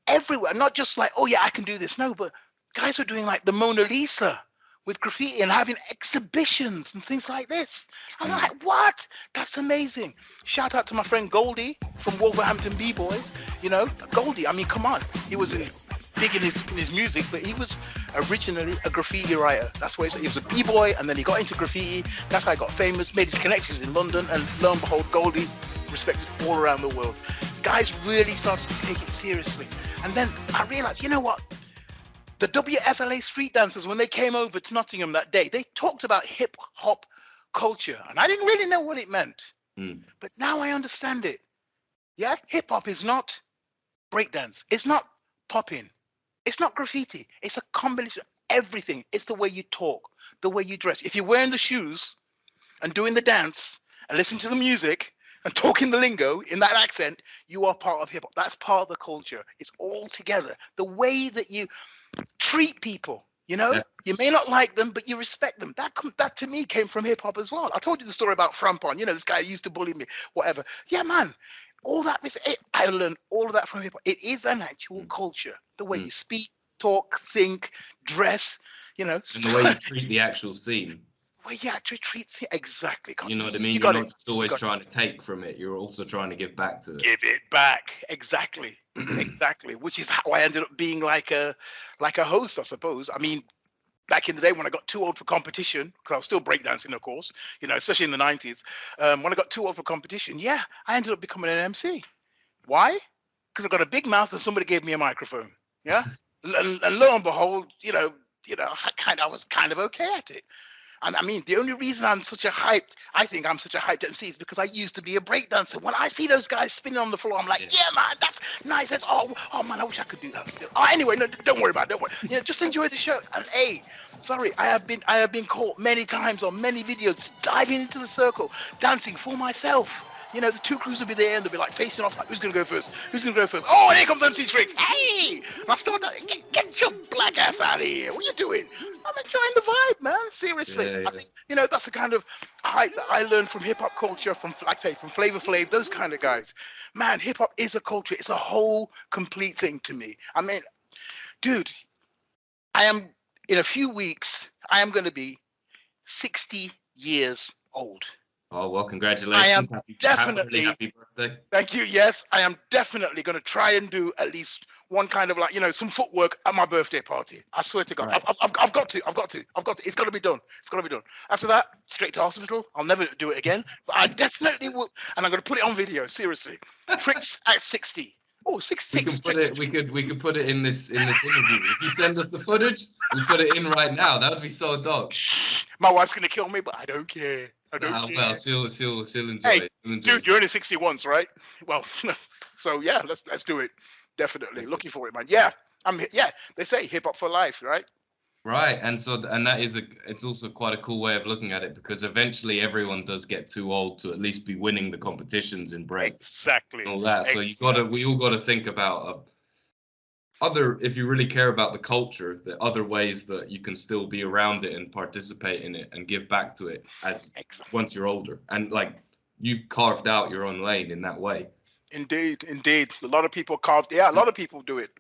everywhere. Not just like, oh yeah, I can do this. No, but guys were doing like the Mona Lisa with graffiti and having exhibitions and things like this. I'm like, what? That's amazing. Shout out to my friend Goldie from Wolverhampton B-Boys. You know, Goldie, I mean, come on. He was big in his music, but he was originally a graffiti writer. That's why he was a B-boy, and then he got into graffiti. That's how he got famous, made his connections in London, and lo and behold, Goldie respected all around the world. Guys really started to take it seriously. And then I realized, you know what? The WFLA Street Dancers, when they came over to Nottingham that day, they talked about hip hop culture. And I didn't really know what it meant. But now I understand it. Yeah, hip hop is not breakdance. It's not popping. It's not graffiti. It's a combination of everything. It's the way you talk, the way you dress. If you're wearing the shoes and doing the dance and listening to the music and talking the lingo in that accent, you are part of hip hop. That's part of the culture. It's all together. The way that you treat people, you know, you may not like them, but you respect them. That to me came from hip hop as well. I told you the story about Frampon, you know, this guy used to bully me, whatever. Yeah, man, all that, I learned all of that from hip hop. It is an actual culture, the way you speak, talk, think, dress, you know. And the way you treat the actual scene. Well, yeah, treats it exactly. You know what I mean? You're not just always trying to take from it. You're also trying to give back to it. Give it back, exactly, exactly. Which is how I ended up being like a host, I suppose. I mean, back in the day when I got too old for competition, because I was still breakdancing, of course, you know, especially in the 90s. When I got too old for competition, I ended up becoming an MC. Why? Because I got a big mouth and somebody gave me a microphone. Yeah, and lo and behold, I was kind of okay at it. And I mean, the only reason I think I'm such a hyped MC is because I used to be a breakdancer. When I see those guys spinning on the floor, I'm like, yeah man, that's nice. That's, oh man, I wish I could do that still. Oh, anyway, no, don't worry about it. Don't worry. You know, just enjoy the show. And hey, sorry, I have been caught many times on many videos diving into the circle, dancing for myself. You know, the two crews will be there and they'll be like facing off, like, who's going to go first? Who's going to go first? Oh, here comes MC Trix. Hey! And I start to, get your black ass out of here. What are you doing? I'm enjoying the vibe, man. Seriously. Yeah, yeah. I think, you know, that's the kind of hype that I learned from hip hop culture, from, like I say, from Flavor Flav, those kind of guys. Man, hip hop is a culture. It's a whole complete thing to me. I mean, dude, in a few weeks, I am going to be 60 years old. Oh, well, congratulations. I am Happy birthday. Thank you. Yes, I am definitely going to try and do at least one kind of, like, you know, some footwork at my birthday party. I swear to God, Right. I've got to. It's got to be done. It's got to be done. After that, straight to hospital. I'll never do it again. But I definitely will, and I'm going to put it on video. Seriously, Trix at 60. Oh, 66. We could put it in this interview. If you send us the footage, we'll put it in right now. That would be so dope. My wife's going to kill me, but I don't care. I don't care. Well, she'll enjoy Hey, it. She'll enjoy dude, you're only 60 once, right? Well, so yeah, let's do it. Definitely looking for it, man. Yeah, they say hip hop for life, right? Right, and that is it's also quite a cool way of looking at it, because eventually everyone does get too old to at least be winning the competitions in break. Exactly. And all that. So we all got to think about if you really care about the culture, the other ways that you can still be around it and participate in it and give back to it once you're older. And like, you've carved out your own lane in that way. Indeed. A lot of people a lot of people do it.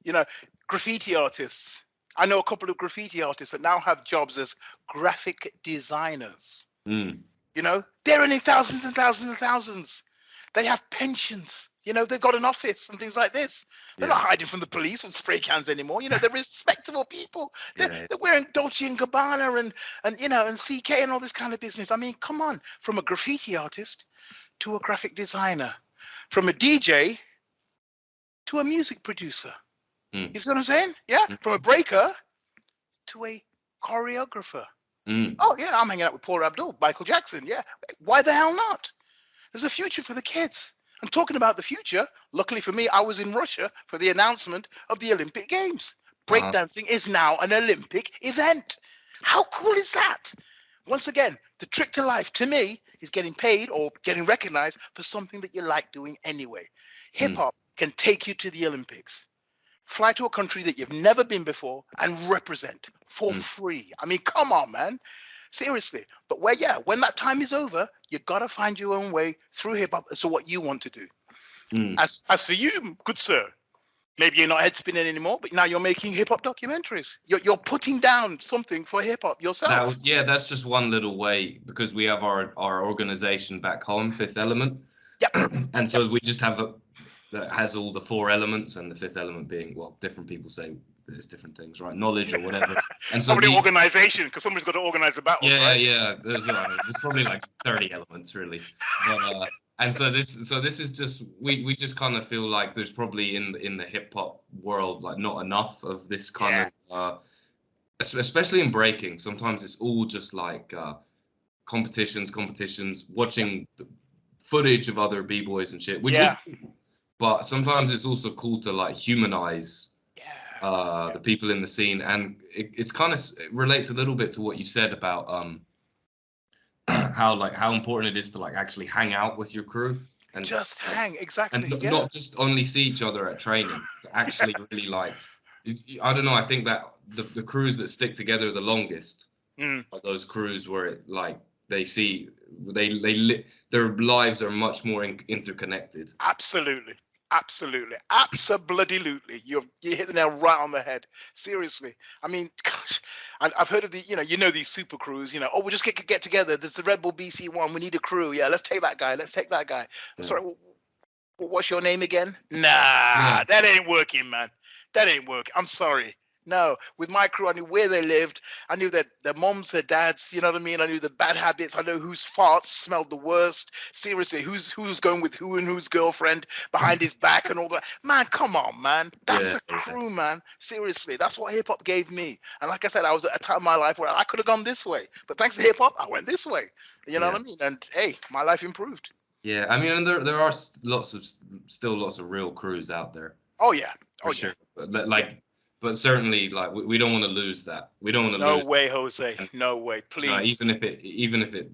You know, graffiti artists. I know a couple of graffiti artists that now have jobs as graphic designers. Mm. You know, they're earning thousands and thousands and thousands. They have pensions. You know, they've got an office and things like this. They're not hiding from the police with spray cans anymore. You know, they're respectable people. They're wearing Dolce and Gabbana and you know, and CK and all this kind of business. I mean, come on, from a graffiti artist to a graphic designer, from a DJ to a music producer. You see what I'm saying? Yeah, from a breaker to a choreographer. Oh yeah, I'm hanging out with Paul Abdul, Michael Jackson. Yeah, why the hell not? There's a future for the kids. I'm talking about the future. Luckily for me, I was in Russia for the announcement of the Olympic Games. Breakdancing is now an Olympic event. How cool is that? Once again, the trick to life to me is getting paid or getting recognized for something that you like doing anyway. Hip hop can take you to the Olympics. Fly to a country that you've never been before and represent for free. I mean, come on, man. Seriously. But when that time is over, you got to find your own way through hip hop as to what you want to do. As for you, good sir, maybe you're not head spinning anymore, but now you're making hip hop documentaries. You're putting down something for hip hop yourself. That's just one little way, because we have our organization back home, Fifth Element. Yep. And so we just have that has all the four elements, and the fifth element being, well, different people say there's different things, right? Knowledge or whatever. And so organization, because somebody's got to organize the battles, right? Yeah. There's probably like 30 elements really. But, and so this is just we just kind of feel like there's probably in the hip hop world like not enough of this kind of especially in breaking. Sometimes it's all just like competitions, watching the footage of other b-boys and shit, which is cool. But sometimes it's also cool to like humanize the people in the scene, and it's kind of relates a little bit to what you said about how important it is to like actually hang out with your crew and just hang exactly, and not just only see each other at training, to actually really like, I don't know, I think that the crews that stick together the longest are those crews where it like they see their lives are much more interconnected. Absolutely. You hit the nail right on the head. Seriously. I mean, gosh, I've heard of these super crews, we'll just get together. There's the Red Bull BC1. We need a crew. Yeah, let's take that guy. Yeah. Sorry, what's your name again? Nah, that ain't working, man. That ain't working. I'm sorry. No, with my crew, I knew where they lived. I knew their moms, their dads, you know what I mean? I knew the bad habits. I know whose farts smelled the worst. Seriously, who's going with who and whose girlfriend behind his back and all that. Man, come on, man. That's a crew, man. Seriously, that's what hip-hop gave me. And like I said, I was at a time in my life where I could have gone this way. But thanks to hip-hop, I went this way. You know what I mean? And, hey, my life improved. Yeah, I mean, and there are lots of real crews out there. Oh, yeah. For sure. But certainly, like we don't want to lose that. We don't want to lose. No way, Jose. No way, please. Even if it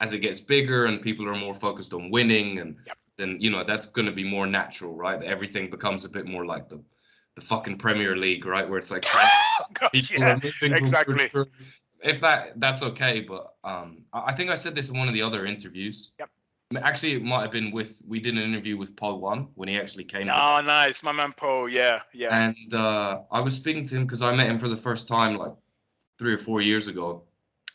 as it gets bigger and people are more focused on winning, and then that's going to be more natural, right? Everything becomes a bit more like the fucking Premier League, right? Where it's like people are moving exactly. from if that's okay, but I think I said this in one of the other interviews. Yep. Actually, it might have been we did an interview with Paul One when he actually came. Oh, nice, my man Paul. Yeah. And I was speaking to him because I met him for the first time like 3 or 4 years ago,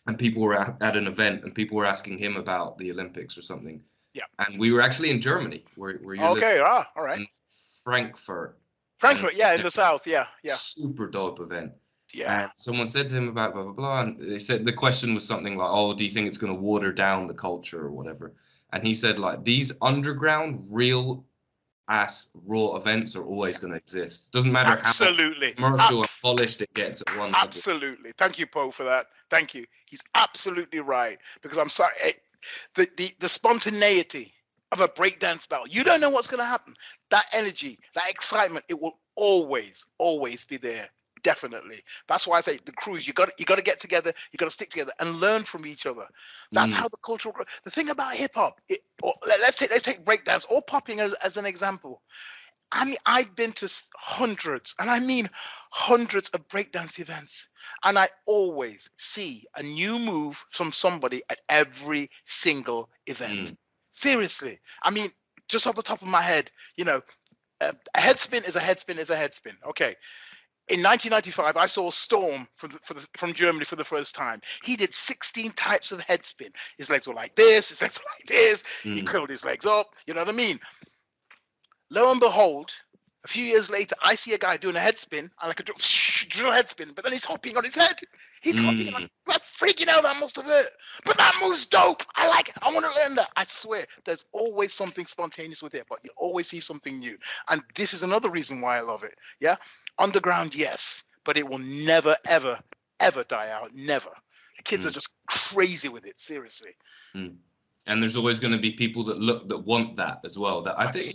and people were at an event and people were asking him about the Olympics or something. Yeah. And we were actually in Germany, where you live. Okay. All right. In Frankfurt. Yeah, in the south. Yeah. Super dope event. Yeah. And someone said to him about blah blah blah, and they said the question was something like, "Oh, do you think it's going to water down the culture or whatever?" And he said, like, these underground, real ass raw events are always going to exist. Doesn't matter how commercial and polished it gets at one level. Absolutely. Thank you, Paul, for that. Thank you. He's absolutely right. Because I'm sorry, the spontaneity of a breakdance battle, you don't know what's going to happen. That energy, that excitement, it will always be there. Definitely. That's why I say the crews, you got to get together, you got to stick together and learn from each other. That's how the cultural growth. The thing about hip hop, let's take breakdance or popping as an example. I mean, I've been to hundreds, and I mean hundreds of breakdance events, and I always see a new move from somebody at every single event. Seriously. I mean, just off the top of my head, a head spin is a head spin is a head spin. Okay. In 1995, I saw Storm from Germany for the first time. He did 16 types of head spin. His legs were like this, his legs were like this. He curled his legs up. You know what I mean? Lo and behold, a few years later, I see a guy doing a head spin, and like a drill head spin, but then he's hopping on his head. He's hopping on, like freaking out. That must have hurt. But that move's dope. I like it. I want to learn that. I swear, there's always something spontaneous with it, but you always see something new. And this is another reason why I love it. Yeah. Underground, yes, but it will never, ever, ever die out. Never. The kids are just crazy with it. Seriously. And there's always going to be people that want that as well. That I think,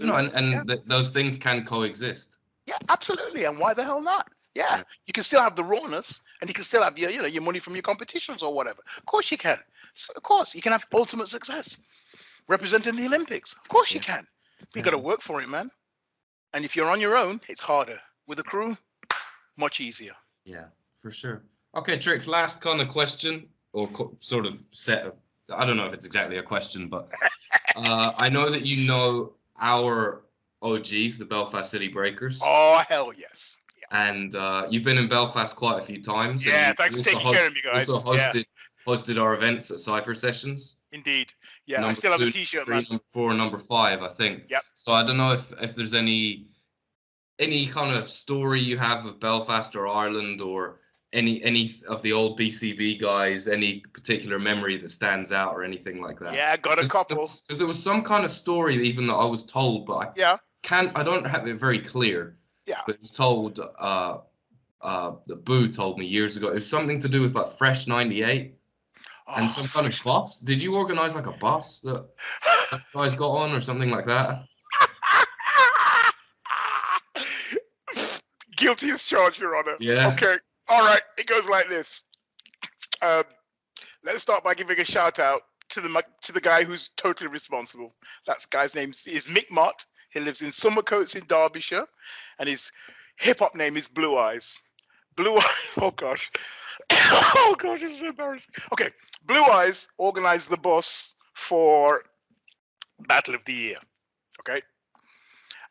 those things can coexist. Yeah, absolutely. And why the hell not? Yeah. You can still have the rawness, and you can still have your money from your competitions or whatever. Of course you can. So, of course, you can have ultimate success representing the Olympics. Of course you can. You got to work for it, man. And if you're on your own, it's harder. With a crew, much easier. Yeah, for sure. Okay, Trix, last kind of question, or sort of set of, I don't know if it's exactly a question, but I know that you know our OGs, the Belfast City Breakers. Oh, hell yes. Yeah. And you've been in Belfast quite a few times. Yeah, thanks for taking care of me, guys. Also hosted our events at Cypher Sessions. Indeed. Yeah, I still have a t-shirt, man. Number 4 and number 5, I think. Yep. So I don't know if there's any kind of story you have of Belfast or Ireland, or any of the old BCB guys, any particular memory that stands out or anything like that. Yeah, got a couple. Because there was some kind of story even that I was told, but I don't have it very clear. Yeah. But it was told that Boo told me years ago. It was something to do with like Fresh 98 and some kind of bus. Did you organize like a bus that guys got on or something like that? Guilty as charged, Your Honor. Yeah. Okay. All right. It goes like this. Let's start by giving a shout out to the guy who's totally responsible. That guy's name is Mick Mott. He lives in Summercoats in Derbyshire, and his hip hop name is Blue Eyes. Blue Eyes. Oh gosh. Oh gosh, it's so embarrassing. Okay. Blue Eyes organized the bus for Battle of the Year. Okay.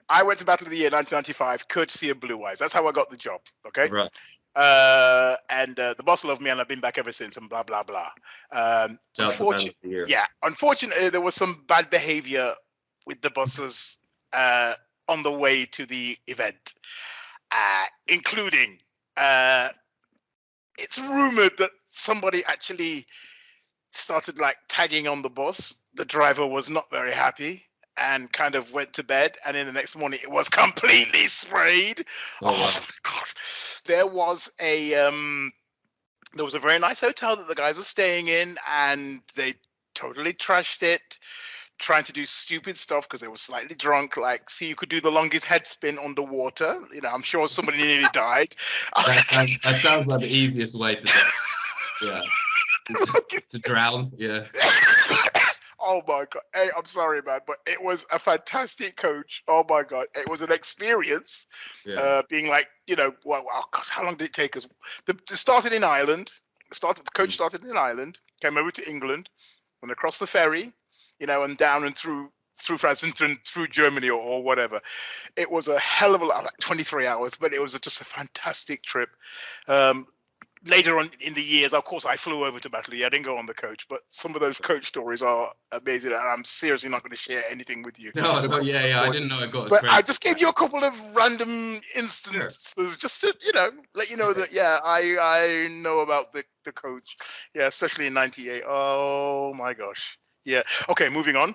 I went to Battle of the Year 1995, courtesy of Blue Eyes. That's how I got the job. Okay. Right. And the boss loved me, and I've been back ever since, and blah blah blah. Unfortunately, there was some bad behavior with the buses on the way to the event, including it's rumored that somebody actually started like tagging on the bus. The driver was not very happy and kind of went to bed, and in the next morning it was completely sprayed. Oh my God. There was a very nice hotel that the guys were staying in, and they totally trashed it, trying to do stupid stuff because they were slightly drunk. Like, see, you could do the longest head spin underwater. You know, I'm sure somebody nearly died. That sounds like the easiest way to do it. Yeah. To drown. Yeah. Oh my God. Hey, I'm sorry, man, but it was a fantastic coach. Oh my God. It was an experience. Yeah. Being like, well, gosh, how long did it take us? It started in Ireland. The coach started in Ireland, came over to England, and across the ferry, and down and through France and through Germany or whatever. It was a hell of a lot, like 23 hours, but it was just a fantastic trip. Later on in the years, of course, I flew over to Batley. I didn't go on the coach, but some of those coach stories are amazing, and I'm seriously not going to share anything with you. No, yeah, I didn't know it got as But crazy. I just gave you a couple of random instances, just to let you know that I know about the coach, especially in '98. Oh my gosh, yeah. Okay, moving on.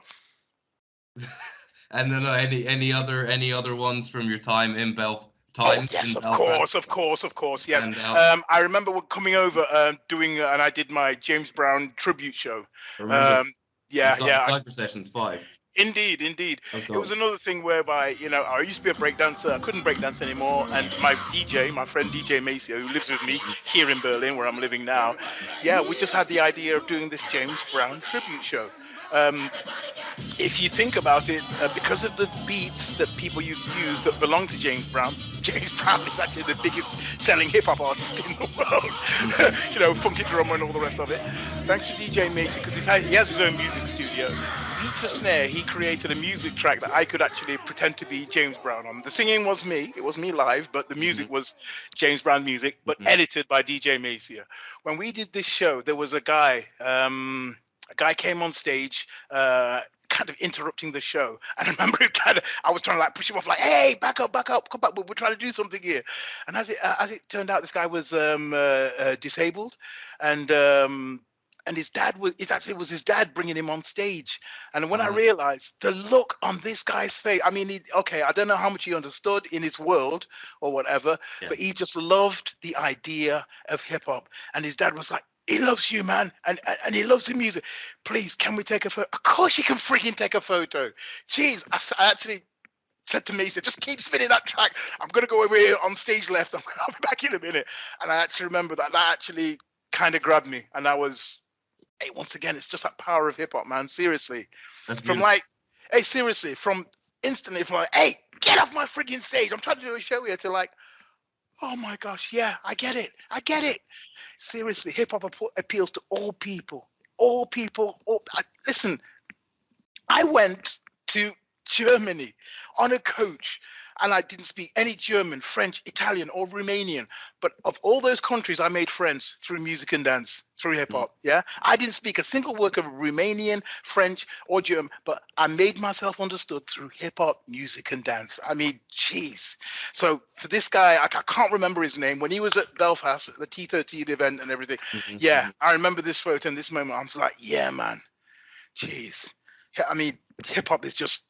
And then any other ones from your time in Belfast? Yes, of course. Yes. I remember coming over doing, and I did my James Brown tribute show. Cypher Sessions 5. Indeed. It was another thing whereby, I used to be a breakdancer. I couldn't breakdance anymore. And my friend DJ Macy, who lives with me here in Berlin, where I'm living now, we just had the idea of doing this James Brown tribute show. If you think about it, because of the beats that people used to use that belong to James Brown is actually the biggest selling hip hop artist in the world. Funky drummer and all the rest of it. Thanks to DJ Macy, because he has his own music studio. Beat for snare, he created a music track that I could actually pretend to be James Brown on. The singing was me, it was me live, but the music was James Brown music, but edited by DJ Macy. When we did this show, there was a guy came on stage, kind of interrupting the show. And I remember I was trying to push him off, hey, back up, come back, we're trying to do something here. And as it turned out, this guy was disabled, and his dad was his dad bringing him on stage. And when I realized the look on this guy's face, I mean, I don't know how much he understood in his world or whatever, but he just loved the idea of hip hop. And his dad was like, he loves you, man, and he loves the music. Please, can we take a photo? Of course you can freaking take a photo. Jeez, I actually said to me, he said, just keep spinning that track. I'm going to go over here on stage left. I'll be back in a minute. And I actually remember that actually kind of grabbed me. And I was, hey, once again, it's just that power of hip hop, man. Seriously. From instantly from hey, get off my freaking stage. I'm trying to do a show here to oh my gosh, yeah, I get it. Seriously, hip hop appeals to all people. Listen, I went to Germany on a coach, and I didn't speak any German, French, Italian, or Romanian. But of all those countries, I made friends through music and dance, through hip hop. Yeah, I didn't speak a single word of Romanian, French, or German, but I made myself understood through hip hop, music, and dance. I mean, jeez. So for this guy, I can't remember his name. When he was at Belfast at the T13 event and everything, I remember this photo and this moment. I was like, yeah, man, jeez. I mean, hip hop is just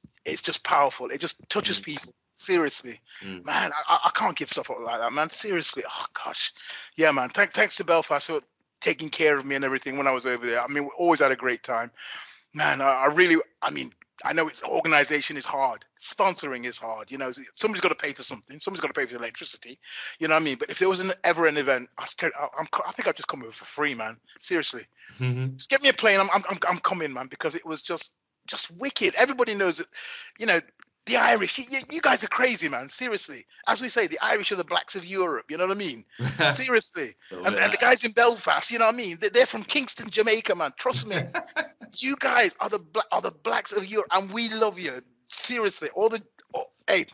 powerful. It just touches people. Seriously, man, I can't give stuff up like that, man. Seriously, oh gosh, yeah, man. Thanks to Belfast for taking care of me and everything when I was over there. I mean, we always had a great time, man. I know organization is hard, sponsoring is hard. Somebody's got to pay for something. Somebody's got to pay for the electricity. You know what I mean? But if there was ever an event, I think I'd just come over for free, man. Seriously, just get me a plane. I'm coming, man, because it was just wicked. Everybody knows that, the Irish, you guys are crazy, man. Seriously. As we say, the Irish are the blacks of Europe. You know what I mean? Seriously. And the guys in Belfast, you know what I mean? They're from Kingston, Jamaica, man. Trust me. You guys are the blacks of Europe, and we love you. Seriously. Hey,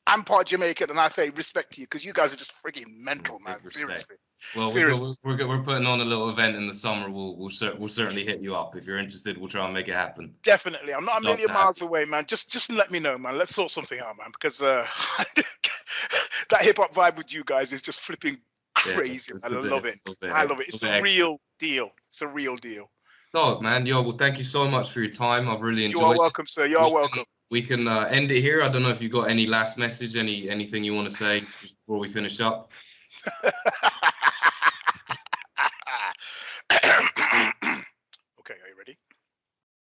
I'm part Jamaican, and I say respect to you because you guys are just freaking mental, man. Seriously. Well, we're putting on a little event in the summer. We'll certainly hit you up if you're interested. We'll try and make it happen. Definitely, I'm not a million miles away, man. Just let me know, man. Let's sort something out, man. Because that hip hop vibe with you guys is just flipping crazy. I love it. I love it. It's a real deal. It's a real deal. Dog, man. Well, thank you so much for your time. I've really enjoyed it. You are welcome, sir. You are welcome. We can end it here. I don't know if you got any last message, anything you want to say just before we finish up. Okay, are you ready?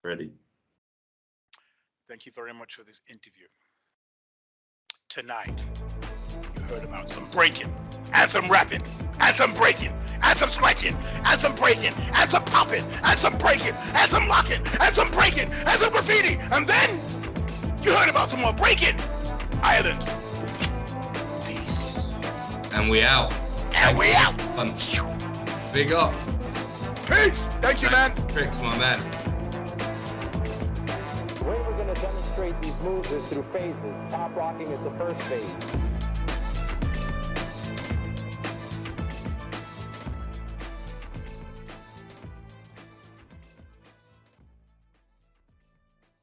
Ready. Thank you very much for this interview. Tonight, you heard about some breaking, and some rapping, and some breaking, and some scratching, and some breaking, and some popping, and some breaking, and some locking, and some breaking, and some graffiti. And then you heard about some more breaking. Ireland. Peace. And we out. And we out. Fun. Big up. Peace. Thank you, man. Trix, my man. The way we're going to demonstrate these moves is through phases. Top rocking is the first phase.